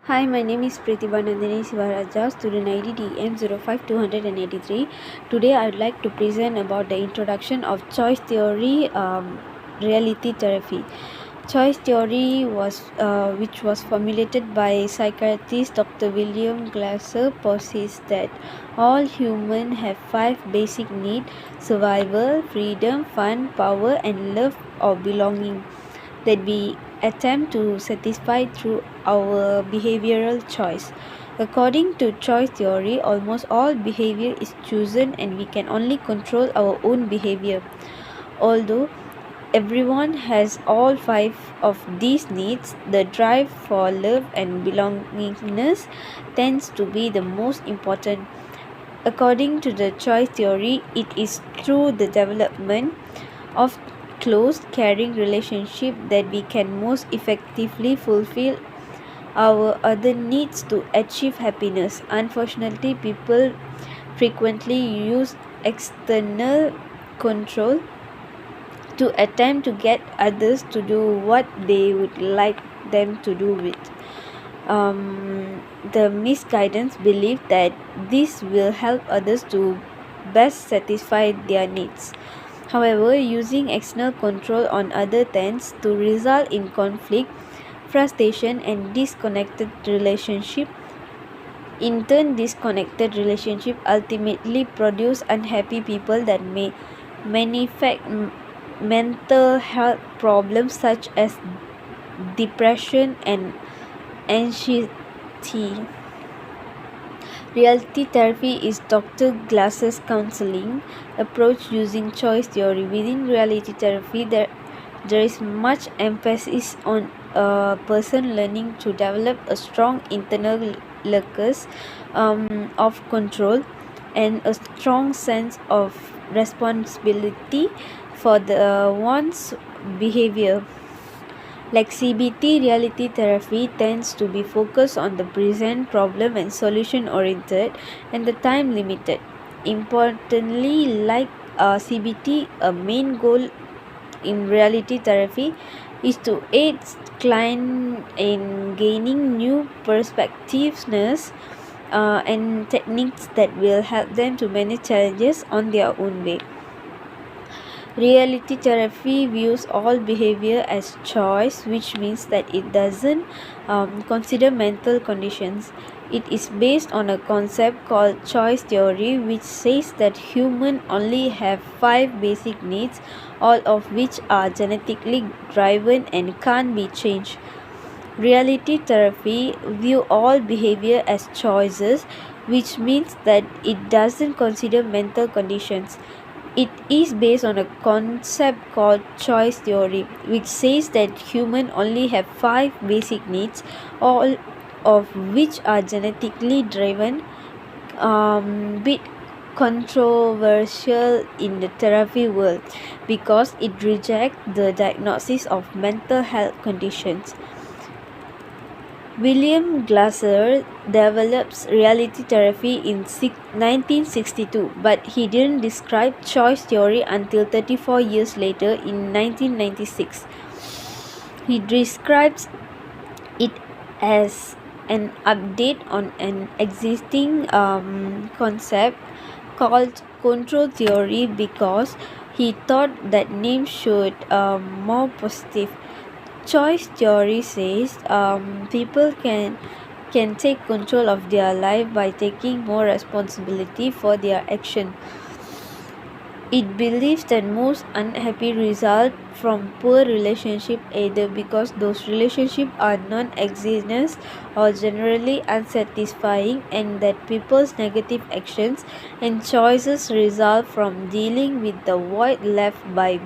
Hi, my name is Pratibha Nandini Sivaraja, student ID DM05283. Today, I would like to present about the introduction of choice theory, reality therapy. Choice theory which was formulated by psychiatrist Dr. William Glasser, posits that all humans have five basic needs: survival, freedom, fun, power, and love or belonging, that we attempt to satisfy through our behavioral choice. According to choice theory, almost all behavior is chosen and we can only control our own behavior. Although everyone has all five of these needs, the drive for love and belongingness tends to be the most important. According to the choice theory, it is through the development of close, caring relationship that we can most effectively fulfill our other needs to achieve happiness. Unfortunately, people frequently use external control to attempt to get others to do what they would like them to do with. The misguidance belief that this will help others to best satisfy their needs. However, using external control on others tends to result in conflict, frustration, and disconnected relationship. In turn, disconnected relationship ultimately produce unhappy people that may manifest mental health problems such as depression and anxiety. Reality therapy is Dr. Glass's counseling approach using choice theory. Within reality therapy, there is much emphasis on a person learning to develop a strong internal locus of control and a strong sense of responsibility for the one's behavior. Like CBT, reality therapy tends to be focused on the present, problem and solution oriented, and the time limited. Importantly, like CBT, a main goal in reality therapy is to aid client in gaining new perspectives and techniques that will help them to manage challenges on their own way. Reality therapy views all behavior as choice, which means that it doesn't consider mental conditions. It is based on a concept called choice theory, which says that humans only have five basic needs, all of which are genetically driven and can't be changed. Reality therapy view all behavior as choices, which means that it doesn't consider mental conditions. It is based on a concept called choice theory, which says that humans only have five basic needs, all of which are genetically driven. Bit controversial in the therapy world because it rejects the diagnosis of mental health conditions. William Glasser develops reality therapy in 1962, but he didn't describe choice theory until 34 years later in 1996. He describes it as an update on an existing concept called control theory because he thought that name should more positive. Choice theory says people can take control of their life by taking more responsibility for their action. It believes that most unhappy result from poor relationship either because those relationships are non-existent or generally unsatisfying, and that people's negative actions and choices result from dealing with the void left by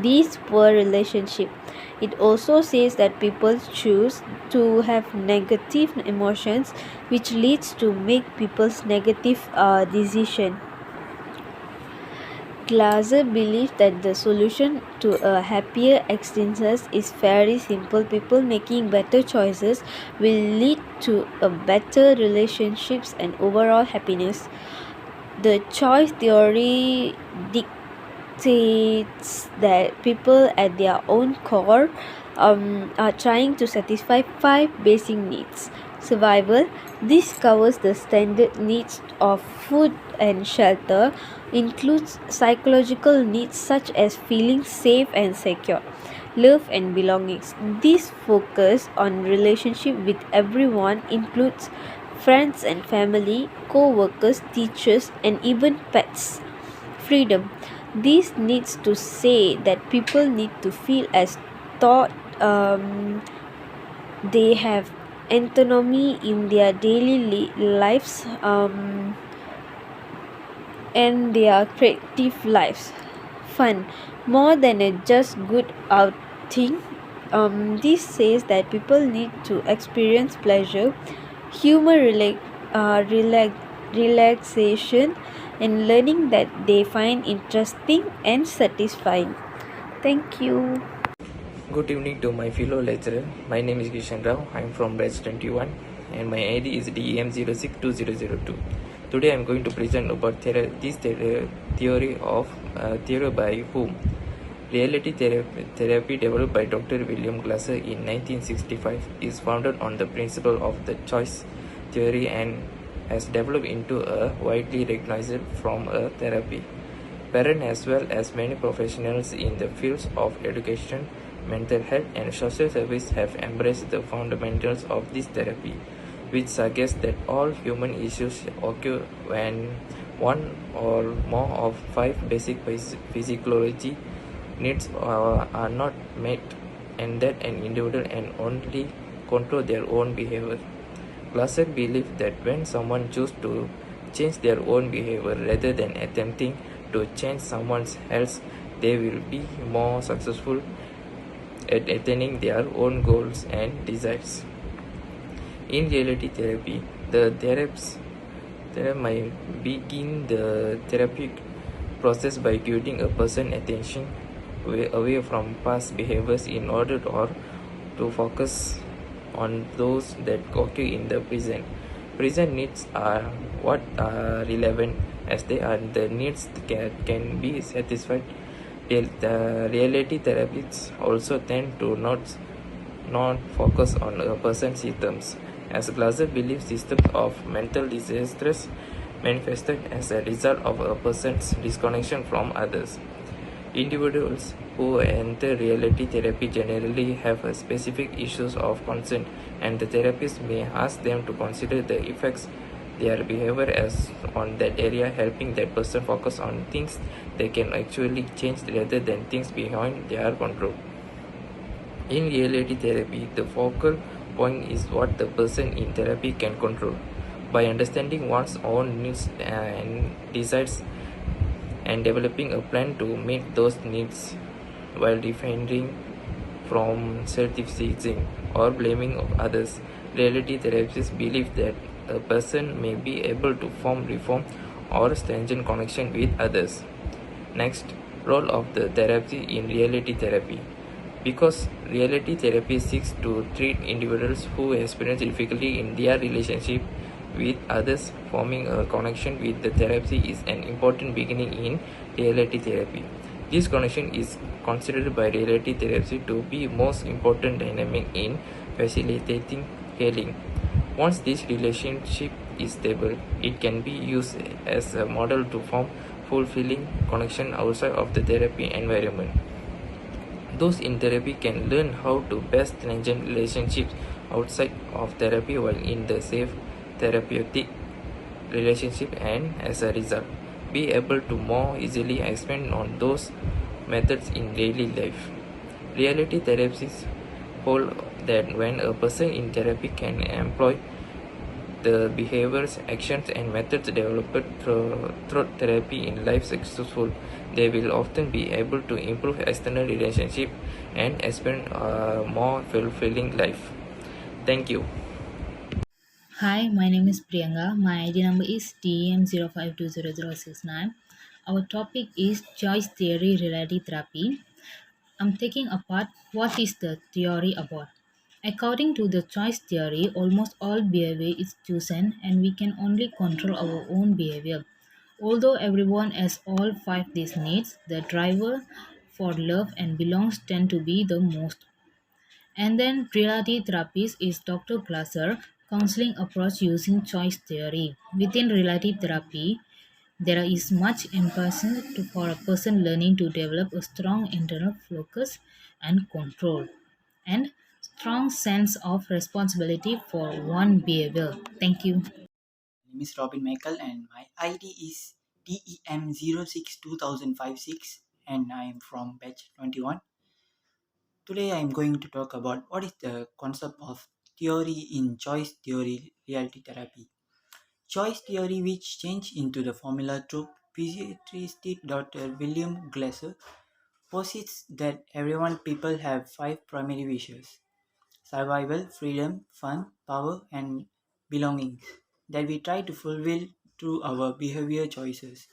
these poor relationships. It also says that people choose to have negative emotions, which leads to make people's negative decision. Glaser believes that the solution to a happier existence is very simple. People making better choices will lead to a better relationships and overall happiness. The choice theory dictates that people at their own core are trying to satisfy five basic needs. Survival. This covers the standard needs of food and shelter, includes psychological needs such as feeling safe and secure. Love and belongings. This focus on relationship with everyone includes friends and family, co-workers, teachers, and even pets. Freedom. This needs to say that people need to feel as thought they have autonomy in their daily lives and their creative lives. Fun. More than a just good outing. This says that people need to experience pleasure, humor, relaxation, and learning that they find interesting and satisfying. Thank you. Good evening to my fellow lecturer. My name is Kishan Rao. I am from batch 21 and my ID is DEM062002. Today I am going to present about theory of theory by whom. Reality therapy developed by Dr. William Glasser in 1965 is founded on the principle of the choice theory and has developed into a widely recognized from a therapy. Parents as well as many professionals in the fields of education, mental health and social service have embraced the fundamentals of this therapy, which suggests that all human issues occur when one or more of five basic physiology needs are not met and that an individual can only control their own behavior. Glasser believed that when someone chooses to change their own behavior rather than attempting to change someone else, they will be more successful at attaining their own goals and desires. In reality therapy, the therapist might begin the therapeutic process by giving a person attention away from past behaviors in order to focus on those that occur in the present. Present needs are what are relevant as they are the needs that can be satisfied. The reality therapists also tend to not focus on a person's symptoms, as Glasser believes systems of mental disasters manifested as a result of a person's disconnection from others. Individuals who enter reality therapy generally have a specific issues of concern, and the therapist may ask them to consider the effects their behavior as on that area, helping that person focus on things they can actually change rather than things beyond their control. In reality therapy, the focal point is what the person in therapy can control. By understanding one's own needs and desires and developing a plan to meet those needs while refraining from self-seeking or blaming of others, reality therapists believe that a person may be able to form, reform, or strengthen connection with others. Next, role of the therapy in reality therapy. Because reality therapy seeks to treat individuals who experience difficulty in their relationship with others, forming a connection with the therapy is an important beginning in reality therapy. This connection is considered by reality therapy to be most important dynamic in facilitating healing. Once this relationship is stable, it can be used as a model to form fulfilling connection outside of the therapy environment. Those in therapy can learn how to best strengthen relationships outside of therapy while in the safe therapeutic relationship and as a result be able to more easily expand on those methods in daily life. Reality therapists hold that when a person in therapy can employ the behaviors, actions, and methods developed through therapy in life successful, they will often be able to improve external relationship and experience a more fulfilling life. Thank you. Hi, my name is Priyanka. My ID number is TM05200069. Our topic is choice theory reality therapy. I'm taking apart what is the theory about. According to the choice theory, almost all behavior is chosen and we can only control our own behavior. Although everyone has all five these needs, the driver for love and belongs tend to be the most. And then reality therapies is Dr. Glasser counseling approach using choice theory. Within reality therapy, there is much emphasis for a person learning to develop a strong internal focus and control and strong sense of responsibility for one behavior. Thank you. My name is Robin Michael and my ID is DEM062056 and I am from batch 21. Today I am going to talk about what is the concept of theory in choice theory reality therapy. Choice theory, which changed into the formula through physiatrist Dr. William Glasser, posits that everyone people have five primary wishes: survival, freedom, fun, power, and belongings that we try to fulfill through our behavior choices.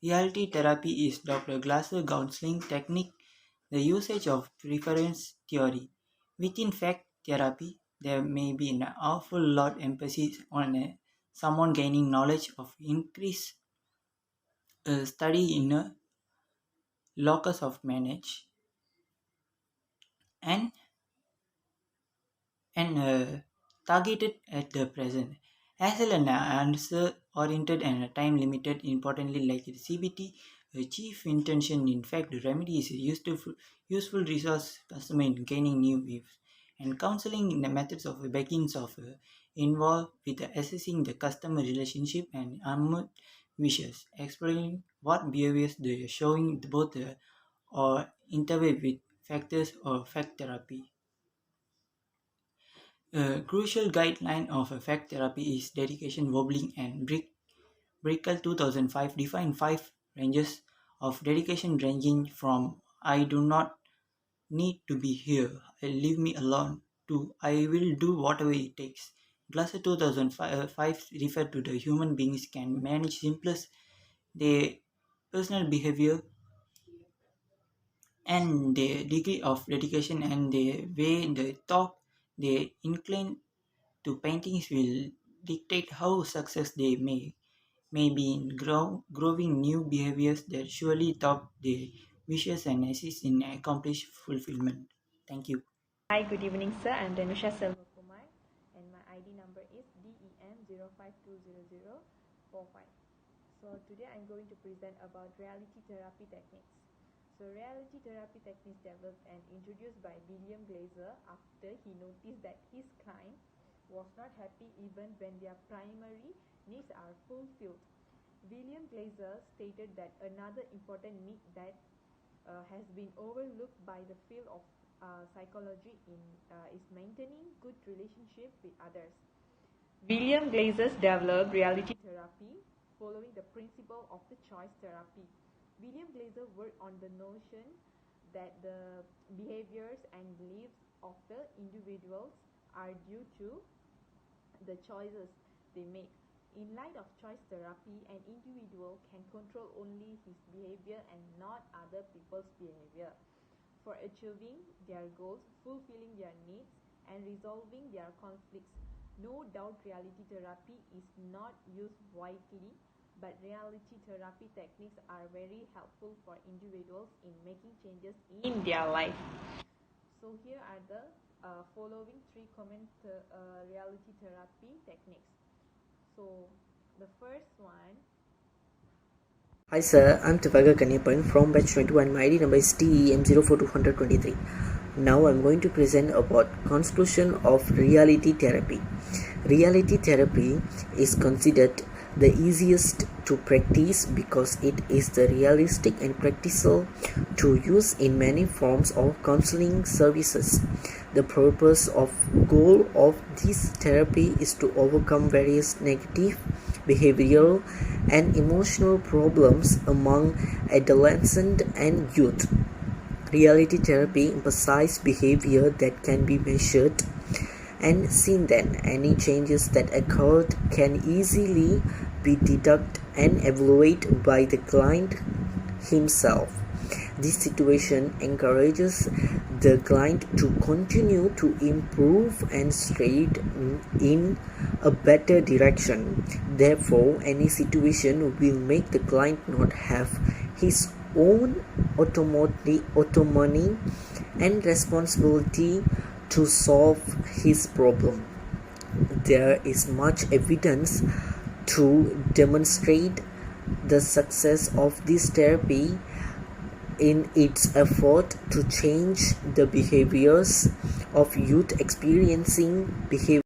Reality therapy is Dr. Glasser counseling technique, the usage of preference theory. Within fact therapy, there may be an awful lot emphasis on someone gaining knowledge of increase study in a locus of manage and targeted at the present. As well an answer oriented and time limited, importantly, like the CBT, the chief intention, in fact, the remedy is a useful resource customer in gaining new views. And counseling in the methods of begins of involved with assessing the customer relationship and unmet wishes, exploring what behaviors they are showing both or intervene with factors or fact therapy. A crucial guideline of effect therapy is dedication wobbling and Brickell 2005 defined five ranges of dedication ranging from I do not need to be here, leave me alone to I will do whatever it takes. Glasser 2005 referred to the human beings can manage simplest their personal behavior and their degree of dedication and the way they talk, they incline to paintings will dictate how success they may be in growing new behaviors that surely top the wishes and assist in accomplish fulfillment. Thank you. Hi, good evening, sir. I'm Danusha Selvakumar, and my ID number is DEM05200045. So today I'm going to present about reality therapy techniques. So reality therapy techniques developed and introduced by William Glaser after he noticed that his client was not happy even when their primary needs are fulfilled. William Glaser stated that another important myth that has been overlooked by the field of psychology is maintaining good relationship with others. William Glaser developed reality therapy following the principle of the choice therapy. William Glaser worked on the notion that the behaviors and beliefs of the individuals are due to the choices they make. In light of choice therapy, an individual can control only his behavior and not other people's behavior. For achieving their goals, fulfilling their needs, and resolving their conflicts, no doubt reality therapy is not used widely, but reality therapy techniques are very helpful for individuals in making changes in their life. So here are the following three common reality therapy techniques. So the first one. Hi sir, I'm Tivaga Kanyapan from batch 21. My ID number is TEM04223. Now I'm going to present about conclusion of reality therapy. Reality therapy is considered the easiest to practice because it is the realistic and practical to use in many forms of counseling services. The purpose of goal of this therapy is to overcome various negative behavioral and emotional problems among adolescents and youth. Reality therapy emphasizes behavior that can be measured and seen, then any changes that occurred can easily be detected and evaluated by the client himself. This situation encourages the client to continue to improve and straight in a better direction. Therefore, any situation will make the client not have his own autonomy and responsibility to solve his problem. There is much evidence to demonstrate the success of this therapy in its effort to change the behaviors of youth experiencing behavioral